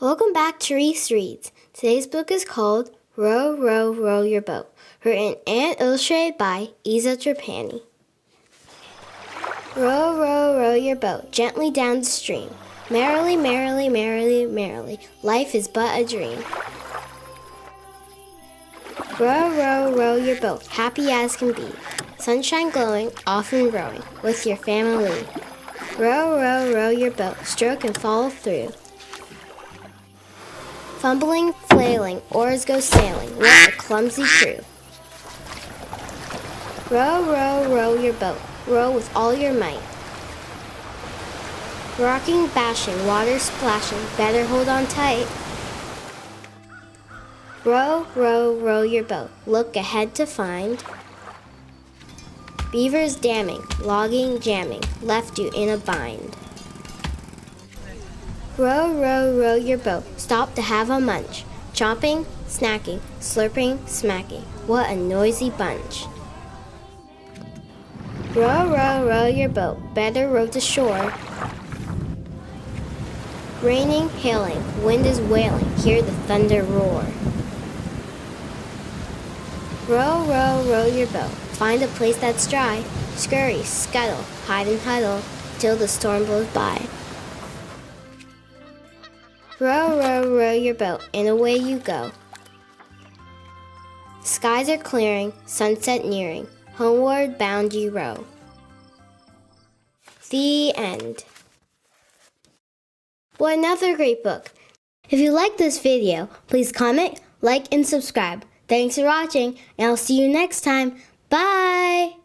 Welcome back to Reece Reads. Today's book is called Row, Row, Row Your Boat, written and illustrated by Isa Trapani. Row, row, row your boat gently down the stream. Merrily, merrily, merrily, merrily, life is but a dream. Row, row, row your boat, happy as can be. Sunshine glowing, often rowing, with your family. Row, row, row your boat, stroke and follow through. Fumbling, flailing, oars go sailing, what a clumsy crew. Row, row, row your boat, row with all your might. Rocking, bashing, water splashing, better hold on tight. Row, row, row your boat, look ahead to find. Beavers damming, logging, jamming, left you in a bind. Row, row, row your boat, stop to have a munch. Chomping, snacking, slurping, smacking, what a noisy bunch. Row, row, row your boat, better row to shore. Raining, hailing, wind is wailing, hear the thunder roar. Row, row, row your boat, find a place that's dry. Scurry, scuttle, hide and huddle, till the storm blows by. Row, row, row your boat, and away you go. Skies are clearing, sunset nearing, homeward bound you row. The end. What another great book. If you like this video, please comment, like, and subscribe. Thanks for watching, and I'll see you next time. Bye!